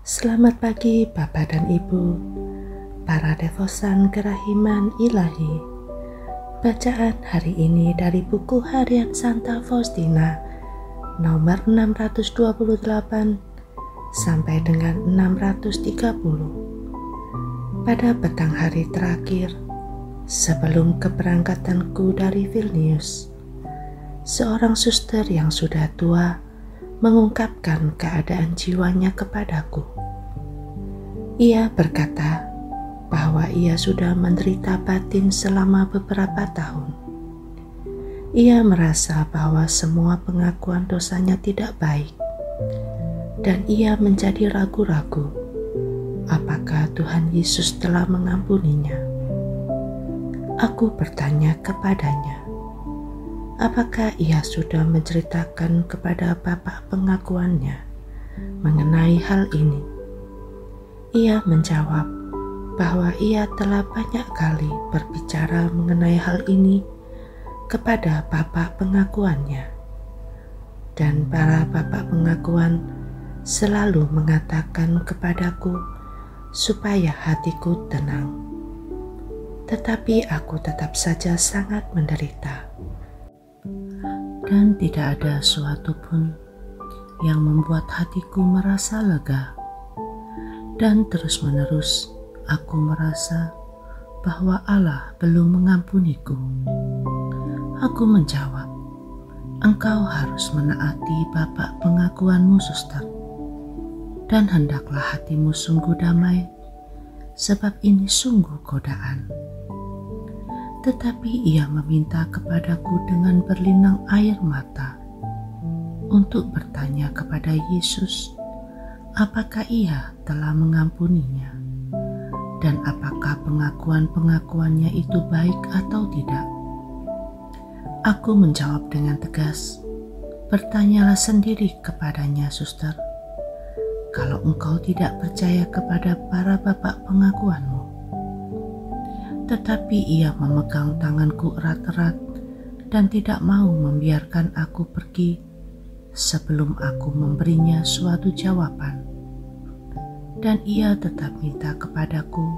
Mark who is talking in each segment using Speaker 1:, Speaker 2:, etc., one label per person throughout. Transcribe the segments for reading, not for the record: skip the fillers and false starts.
Speaker 1: Selamat pagi Bapak dan Ibu, para devosan kerahiman ilahi. Bacaan hari ini dari buku harian Santa Faustina nomor 628 sampai dengan 630. Pada petang hari terakhir sebelum keberangkatanku dari Vilnius, seorang suster yang sudah tua mengungkapkan keadaan jiwanya kepadaku. Ia berkata bahwa ia sudah menderita batin selama beberapa tahun. Ia merasa bahwa semua pengakuan dosanya tidak baik, dan ia menjadi ragu-ragu apakah Tuhan Yesus telah mengampuninya. Aku bertanya kepadanya, apakah ia sudah menceritakan kepada bapak pengakuannya mengenai hal ini? Ia menjawab bahwa ia telah banyak kali berbicara mengenai hal ini kepada bapak pengakuannya, dan para bapak pengakuan selalu mengatakan kepadaku supaya hatiku tenang. Tetapi aku tetap saja sangat menderita, dan tidak ada suatu pun yang membuat hatiku merasa lega. Dan terus-menerus aku merasa bahwa Allah belum mengampuniku. Aku menjawab, "Engkau harus menaati bapak pengakuanmu, suster, dan hendaklah hatimu sungguh damai, sebab ini sungguh godaan." Tetapi ia meminta kepadaku dengan berlinang air mata untuk bertanya kepada Yesus apakah ia telah mengampuninya, dan apakah pengakuan-pengakuannya itu baik atau tidak. Aku menjawab dengan tegas, "Bertanyalah sendiri kepadanya, suster. Kalau engkau tidak percaya kepada para bapak pengakuanmu." Tetapi ia memegang tanganku erat-erat dan tidak mau membiarkan aku pergi sebelum aku memberinya suatu jawaban. Dan ia tetap minta kepadaku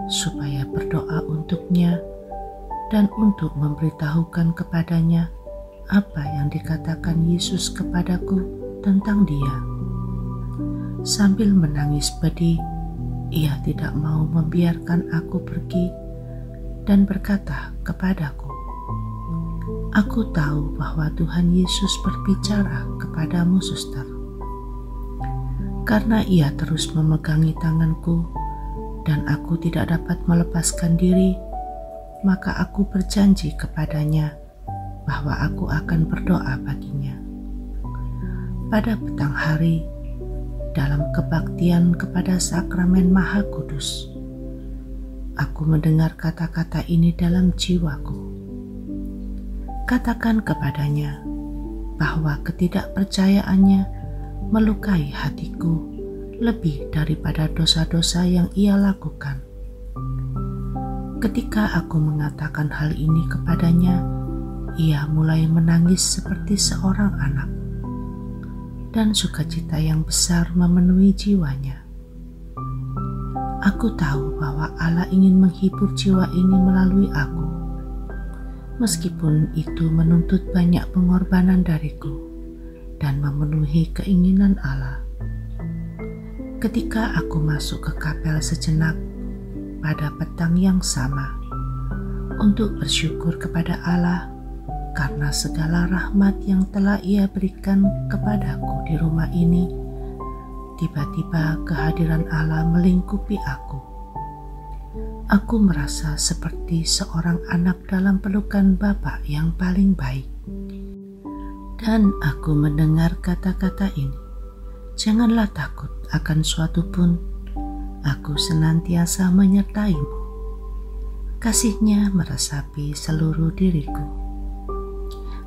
Speaker 1: supaya berdoa untuknya dan untuk memberitahukan kepadanya apa yang dikatakan Yesus kepadaku tentang dia. Sambil menangis pedih, ia tidak mau membiarkan aku pergi dan berkata kepadaku, "Aku tahu bahwa Tuhan Yesus berbicara kepadamu, suster." Karena ia terus memegangi tanganku dan aku tidak dapat melepaskan diri, maka aku berjanji kepadanya bahwa aku akan berdoa baginya. Pada petang hari, dalam kebaktian kepada sakramen Maha Kudus, aku mendengar kata-kata ini dalam jiwaku. Katakan kepadanya bahwa ketidakpercayaannya melukai hatiku lebih daripada dosa-dosa yang ia lakukan. Ketika aku mengatakan hal ini kepadanya, ia mulai menangis seperti seorang anak, dan sukacita yang besar memenuhi jiwanya. Aku tahu bahwa Allah ingin menghibur jiwa ini melalui aku, meskipun itu menuntut banyak pengorbanan dariku dan memenuhi keinginan Allah. Ketika aku masuk ke kapel sejenak pada petang yang sama untuk bersyukur kepada Allah karena segala rahmat yang telah Ia berikan kepadaku di rumah ini, tiba-tiba kehadiran Allah melingkupi aku. Aku merasa seperti seorang anak dalam pelukan Bapa yang paling baik. Dan aku mendengar kata-kata ini, "Janganlah takut akan suatu pun, aku senantiasa menyertaimu." Kasih-Nya meresapi seluruh diriku.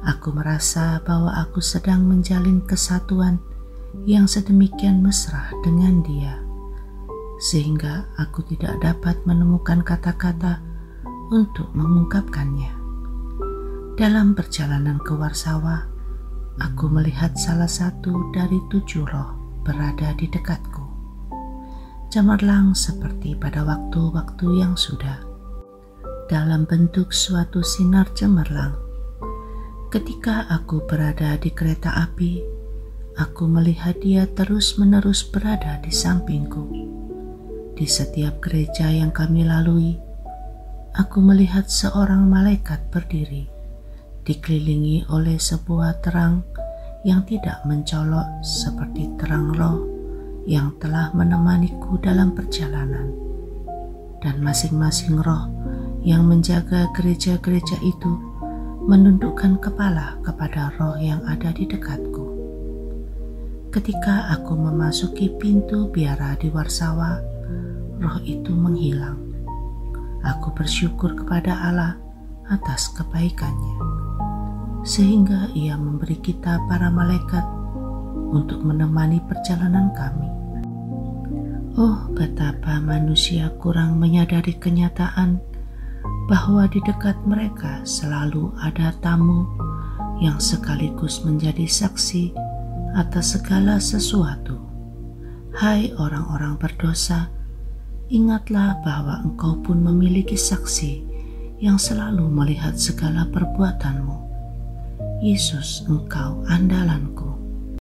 Speaker 1: Aku merasa bahwa aku sedang menjalin kesatuan yang sedemikian mesra dengan Dia, sehingga aku tidak dapat menemukan kata-kata untuk mengungkapkannya. Dalam perjalanan ke Warsawa, aku melihat salah satu dari 7 roh berada di dekatku. cemerlang seperti pada waktu-waktu yang sudah, dalam bentuk suatu sinar cemerlang. Ketika aku berada di kereta api, aku melihat dia terus-menerus berada di sampingku. Di setiap gereja yang kami lalui, aku melihat seorang malaikat berdiri, dikelilingi oleh sebuah terang yang tidak mencolok seperti terang Roh yang telah menemaniku dalam perjalanan. Dan masing-masing roh yang menjaga gereja-gereja itu menundukkan kepala kepada roh yang ada di dekatku. Ketika aku memasuki pintu biara di Warsawa, roh itu menghilang. Aku bersyukur kepada Allah atas kebaikannya, sehingga Ia memberi kita para malaikat untuk menemani perjalanan kami. Oh, betapa manusia kurang menyadari kenyataan bahwa di dekat mereka selalu ada tamu yang sekaligus menjadi saksi atas segala sesuatu. Hai orang-orang berdosa, ingatlah bahwa engkau pun memiliki saksi yang selalu melihat segala perbuatanmu. Yesus, engkau andalanku.